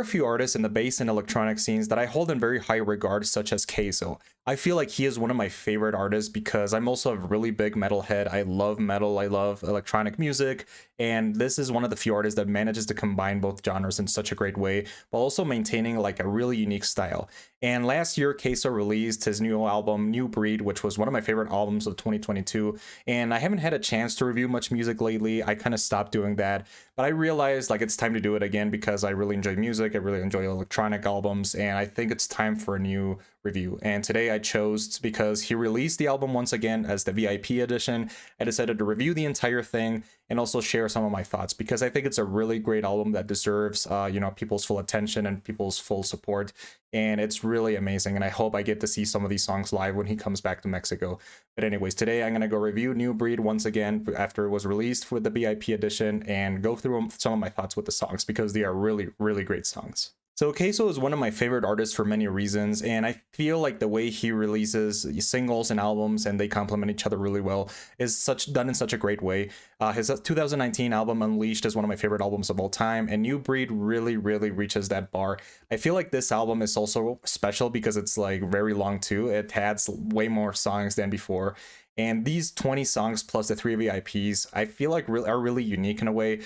a few artists in the bass and electronic scenes that I hold in very high regard, such as Kayzo. I feel like he is one of my favorite artists because I'm also a really big metalhead. I love metal, I love electronic music, and this is one of the few artists that manages to combine both genres in such a great way, while also maintaining like a really unique style. And last year, Kayzo released his new album, New Breed, which was one of my favorite albums of 2022. And I haven't had a chance to review much music lately. I kind of stopped doing that, but I realized like it's time to do it again because I really enjoy music. I really enjoy electronic albums, and I think it's time for a new review. And today I chose, because he released the album once again as the VIP edition, I decided to review the entire thing and also share some of my thoughts because I think it's a really great album that deserves people's full attention and people's full support, and it's really amazing, and I hope I get to see some of these songs live when he comes back to Mexico. But anyways, today I'm going to go review New Breed once again after it was released with the VIP edition and go through some of my thoughts with the songs because they are really, really great songs. So Kayzo is one of my favorite artists for many reasons, and I feel like the way he releases singles and albums and they complement each other really well is done in such a great way. His 2019 album Unleashed is one of my favorite albums of all time, and New Breed really, really reaches that bar. I feel like this album is also special because it's like very long too. It has way more songs than before. And these 20 songs plus the 3 VIPs, I feel like are really unique in a way.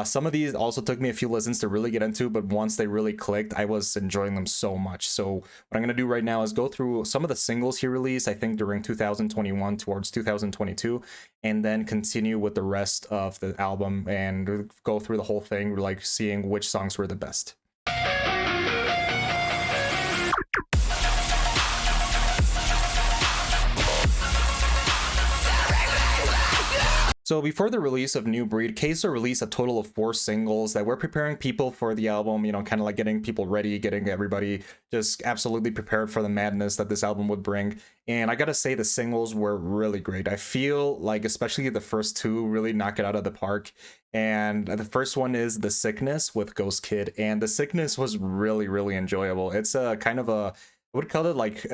Some of these also took me a few listens to really get into, but once they really clicked, I was enjoying them so much. So what I'm going to do right now is go through some of the singles he released, I think during 2021 towards 2022, and then continue with the rest of the album and go through the whole thing, like seeing which songs were the best. So before the release of New Breed, Kayzo released a total of 4 singles that were preparing people for the album, kind of like getting people ready, getting everybody just absolutely prepared for the madness that this album would bring. And I gotta say, the singles were really great. I feel like especially the first 2 really knock it out of the park. And the first one is The Sickness with Ghost Kid, and The Sickness was really, really enjoyable. It's a kind of a, I would call it like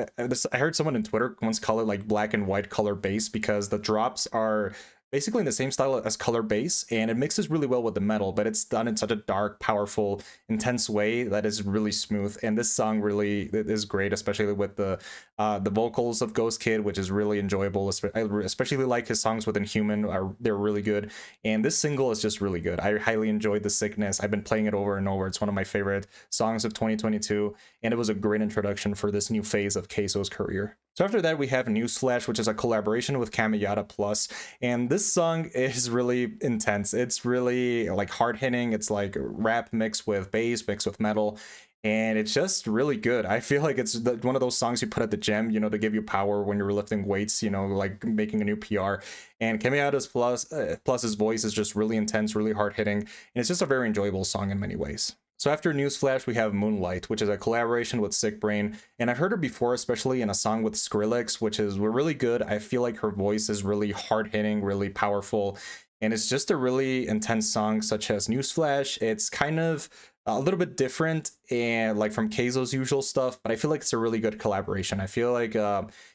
I heard someone on Twitter once call it like black and white color bass because the drops are basically in the same style as color bass, and it mixes really well with the metal, but it's done in such a dark, powerful, intense way that is really smooth. And this song really is great, especially with the vocals of Ghost Kid, which is really enjoyable. I especially like his songs with Inhuman; they're really good. And this single is just really good. I highly enjoyed The Sickness. I've been playing it over and over. It's one of my favorite songs of 2022, and it was a great introduction for this new phase of Kayzo's career. So after that, we have Newsflash, which is a collaboration with Camayata Plus, and this song is really intense. It's really like hard-hitting. It's like rap mixed with bass, mixed with metal, and it's just really good. I feel like it's one of those songs you put at the gym, to give you power when you're lifting weights, like making a new PR. And Camayata's Plus's voice is just really intense, really hard-hitting, and it's just a very enjoyable song in many ways. So after Newsflash, we have Moonlight, which is a collaboration with Sick Brain, and I've heard her before, especially in a song with Skrillex, which is really good. I feel like her voice is really hard-hitting, really powerful, and it's just a really intense song, such as Newsflash. It's kind of a little bit different and like from Kayzo's usual stuff, but I feel like it's a really good collaboration. I feel like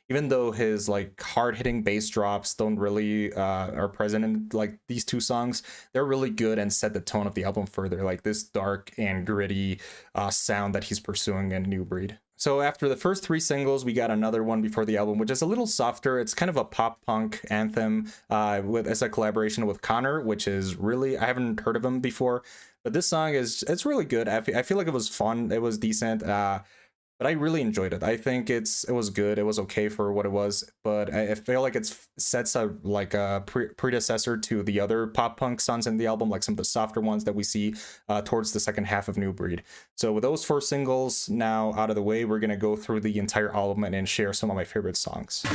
even though his like hard-hitting bass drops don't really are present in like these 2 songs, they're really good and set the tone of the album further, like this dark and gritty sound that he's pursuing in New Breed. So after the first 3 singles, we got another one before the album, which is a little softer. It's kind of a pop punk anthem as a collaboration with Connor, which is really, I haven't heard of him before, but this song it's really good. I feel like it was fun. It was decent. But I really enjoyed it. I think it was good. It was okay for what it was, but I feel like it sets a predecessor to the other pop punk songs in the album, like some of the softer ones that we see towards the second half of New Breed. So with those 4 singles now out of the way, we're gonna go through the entire album and share some of my favorite songs.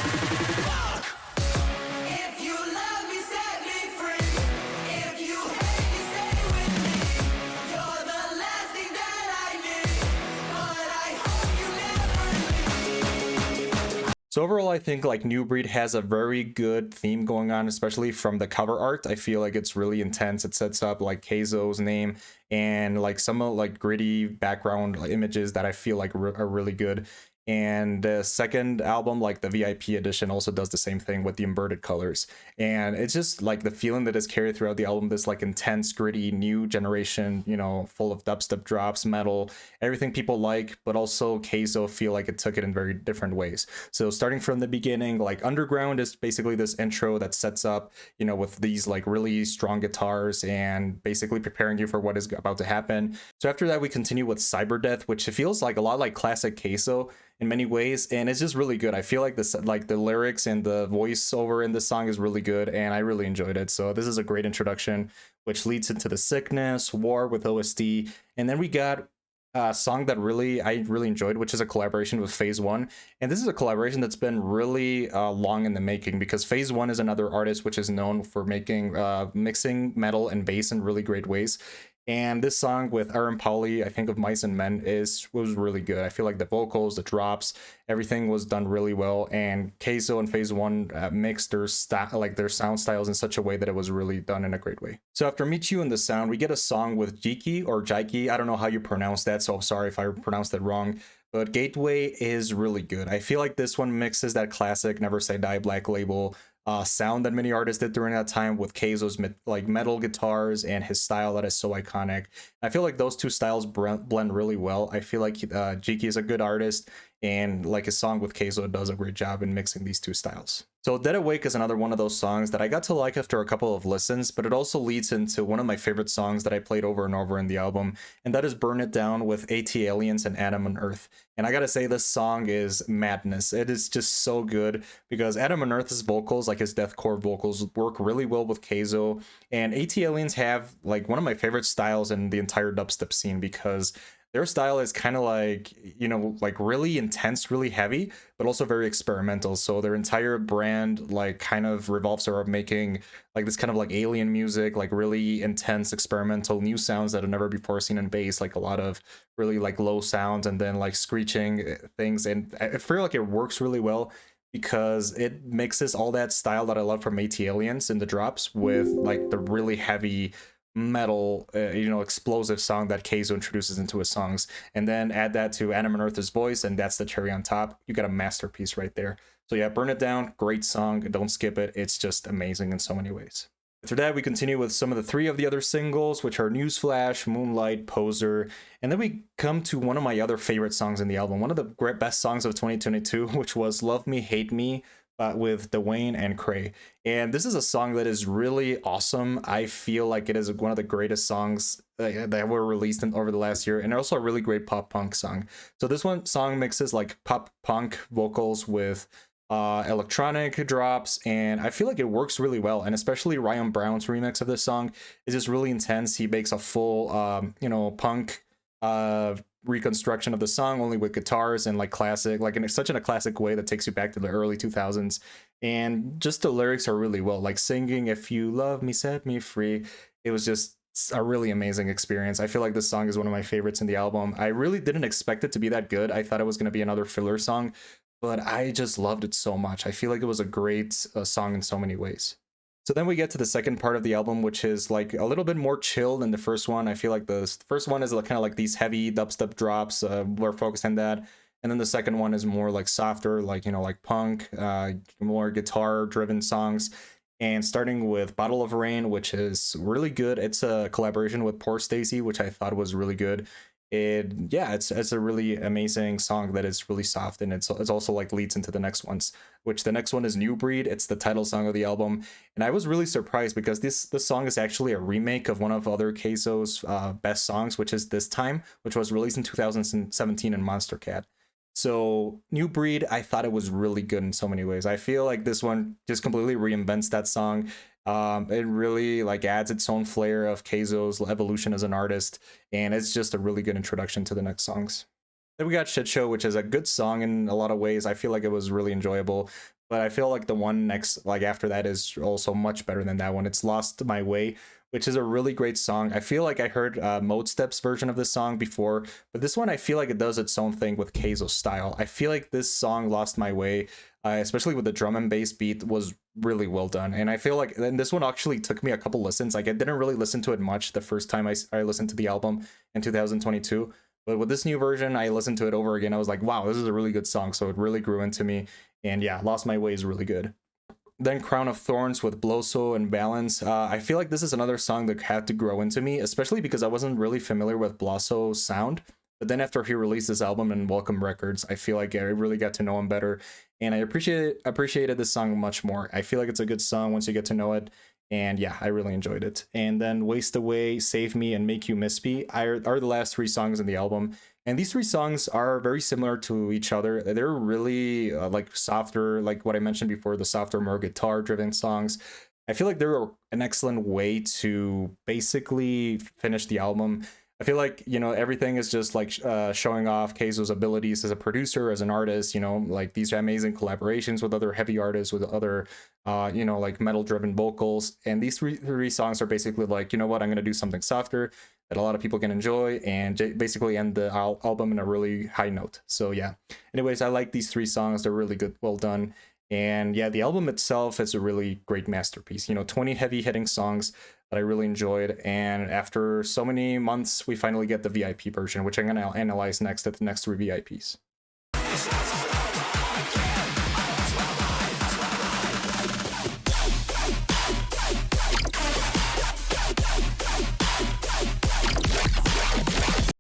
So overall, I think like New Breed has a very good theme going on, especially from the cover art. I feel like it's really intense. It sets up like Kayzo's name and like some like gritty background images that I feel like are really good. And the second album, like the VIP edition, also does the same thing with the inverted colors. And it's just like the feeling that is carried throughout the album, this like intense, gritty, new generation, you know, full of dubstep drops, metal, everything people like, but also Kayzo feel like it took it in very different ways. So starting from the beginning, like Underground is basically this intro that sets up, you know, with these like really strong guitars and basically preparing you for what is about to happen. So after that, we continue with Cyberdeath, which feels like a lot like classic Kayzo in many ways, and it's just really good. I feel like this, like the lyrics and the voiceover in this song is really good, and I really enjoyed it. So this is a great introduction, which leads into the Sickness, War with OSD, and then we got a song that I really enjoyed, which is a collaboration with Phase One, and this is a collaboration that's been really long in the making, because Phase One is another artist which is known for making mixing metal and bass in really great ways. And this song with Aaron Pauli, I think of Mice and Men, was really good. I feel like the vocals, the drops, everything was done really well. And Kayzo and Phase One mixed their their sound styles in such a way that it was really done in a great way. So after Meet You in the Sound, we get a song with Jiki or Jiki. I don't know how you pronounce that, so I'm sorry if I pronounced that wrong. But Gateway is really good. I feel like this one mixes that classic Never Say Die Black Label sound that many artists did during that time with Kayzo's like metal guitars and his style that is so iconic. I feel like those two styles blend really well. I feel like Jiki is a good artist, and like his song with Kayzo does a great job in mixing these two styles. So Dead Awake is another one of those songs that I got to like after a couple of listens, but it also leads into one of my favorite songs that I played over and over in the album, and that is Burn It Down with AT-Aliens and Adam and Earth. And I gotta say, this song is madness. It is just so good, because Adam and Earth's vocals, like his deathcore vocals, work really well with Kayzo, and AT-Aliens have like one of my favorite styles in the entire dubstep scene, because their style is kind of like, you know, like really intense, really heavy, but also very experimental. So their entire brand like kind of revolves around making like this kind of like alien music, like really intense experimental new sounds that have never before seen in bass, like a lot of really like low sounds and then like screeching things. And I feel like it works really well, because it mixes all that style that I love from AT-Aliens in the drops with like the really heavy metal, you know, explosive song that Kayzo introduces into his songs, and then add that to Adam and Earth's voice, and that's the cherry on top. You got a masterpiece right there. So yeah, Burn It Down, great song. Don't skip it. It's just amazing in so many ways. After that, we continue with some of the three of the other singles, which are Newsflash, Moonlight, Poser, and then we come to one of my other favorite songs in the album, one of the best songs of 2022, which was Love Me, Hate Me, with Dwayne and Cray. And this is a song that is really awesome. I feel like it is one of the greatest songs that were released over the last year, and also a really great pop punk song. So this one song mixes like pop punk vocals with electronic drops, and I feel like it works really well. And especially Ryan Brown's remix of this song is just really intense. He makes a full you know, punk reconstruction of the song, only with guitars and like classic, like in such a classic way that takes you back to the early 2000s. And just the lyrics are really well, like singing "If you love me, set me free." It was just a really amazing experience. I feel like this song is one of my favorites in the album. I really didn't expect it to be that good. I thought it was going to be another filler song, but I just loved it so much. I feel like it was a great song in so many ways. So then we get to the second part of the album, which is like a little bit more chill than the first one. I feel like the first one is kind of like these heavy dubstep drops. We're focused on that. And then the second one is more like softer, like, you know, like punk, more guitar driven songs. And starting with Bottle of Rain, which is really good. It's a collaboration with Poor Stacy, which I thought was really good. It's a really amazing song that is really soft, and it's also like leads into the next ones, which the next one is New Breed. It's the title song of the album, and I was really surprised, because this song is actually a remake of one of other Kayzo's best songs, which is This Time, which was released in 2017 in Monster Cat. So New Breed, I thought it was really good in so many ways. I feel like this one just completely reinvents that song. It really like adds its own flair of Kayzo's evolution as an artist, and it's just a really good introduction to the next songs. Then we got Shit Show, which is a good song in a lot of ways. I feel like it was really enjoyable, but I feel like the one next, like after that, is also much better than that one. It's Lost My Way, which is a really great song. I feel like I heard Mode Step's version of this song before, but this one I feel like it does its own thing with Kayzo's style. I feel like this song, Lost My Way, especially with the drum and bass beat, was really well done. And I feel like, and this one actually took me a couple listens. Like I didn't really listen to it much the first time I listened to the album in 2022, But with this new version, I listened to it over again. I was like, wow, this is a really good song. So it really grew into me. And yeah, Lost My Way is really good. Then Crown of Thorns with Bloso and Balance. I feel like this is another song that had to grow into me, especially because I wasn't really familiar with Bloso's sound. But then after he released this album in Welcome Records, I feel like I really got to know him better, and I appreciated this song much more. I feel like it's a good song once you get to know it, and yeah, I really enjoyed it. And then Waste Away, Save Me, and Make You Miss Me are the last three songs in the album. And these three songs are very similar to each other. They're really like softer, like what I mentioned before, the softer, more guitar-driven songs. I feel like they're an excellent way to basically finish the album. I feel like, you know, everything is just like showing off Kayzo's abilities as a producer, as an artist, you know, like these amazing collaborations with other heavy artists, with other, you know, like metal driven vocals. And these three songs are basically like, you know what, I'm going to do something softer that a lot of people can enjoy and basically end the album in a really high note. So yeah, anyways, I like these three songs. They're really good, well done. And yeah, the album itself is a really great masterpiece. You know, 20 heavy hitting songs that I really enjoyed. And after so many months, we finally get the VIP version, which I'm going to analyze next at the next three VIPs.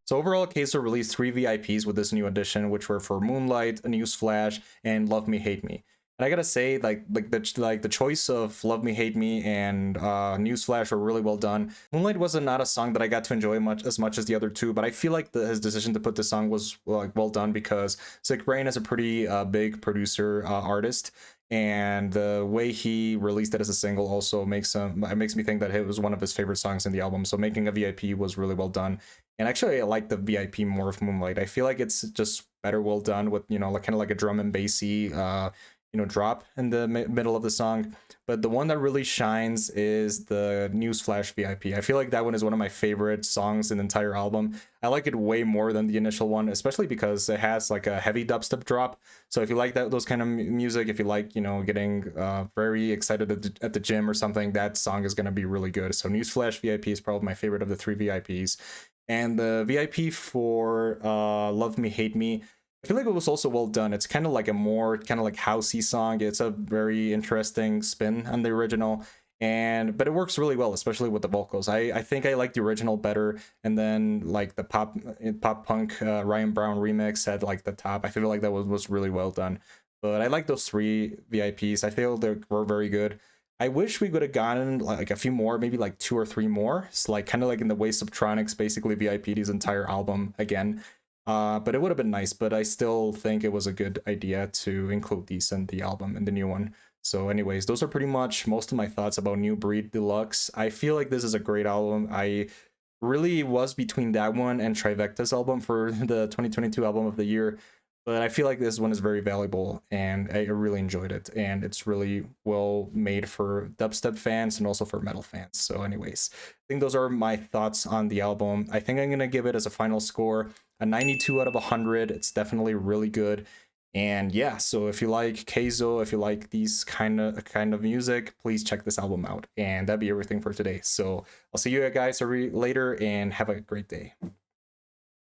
So overall, Kayzo released three VIPs with this new edition, which were for Moonlight, Newsflash, and Love Me, Hate Me. And I gotta say, the choice of Love Me, Hate Me and Newsflash were really well done. Moonlight was not a song that I got to enjoy as much as the other two, but I feel like his decision to put this song was like well done because Sick Brain is a pretty big producer artist. And the way he released it as a single also makes me think that it was one of his favorite songs in the album. So making a VIP was really well done. And actually, I like the VIP more of Moonlight. I feel like it's just better well done with, you know, like kind of like a drum and bassy, you know, drop in the middle of the song. But the one that really shines is the Newsflash VIP. I feel like that one is one of my favorite songs in the entire album. I like it way more than the initial one, especially because it has like a heavy dubstep drop. So if you like those kind of music, if you like, you know, getting very excited at the gym or something, that song is going to be really good. So Newsflash VIP is probably my favorite of the three VIPs. And the VIP for Love Me, Hate Me, I feel like it was also well done. It's kind of like a more kind of like housey song. It's a very interesting spin on the original, but it works really well, especially with the vocals. I think I like the original better, and then like the pop punk Ryan Brown remix had like the top. I feel like that was really well done. But I like those three VIPs. I feel they were very good. I wish we could have gotten like a few more, maybe like two or three more. It's like kind of like in the way Subtronics basically VIP'd his entire album again. But it would have been nice, but I still think it was a good idea to include these in the album, in the new one. So anyways, those are pretty much most of my thoughts about New Breed Deluxe. I feel like this is a great album. I really was between that one and Trivecta's album for the 2022 album of the year. But I feel like this one is very valuable, and I really enjoyed it. And it's really well made for dubstep fans and also for metal fans. So anyways, I think those are my thoughts on the album. I think I'm going to give it as a final score a 92 out of 100. It's definitely really good. And yeah, so if you like Kayzo, if you like these kind of music, please check this album out. And that'd be everything for today. So I'll see you guys later, and have a great day.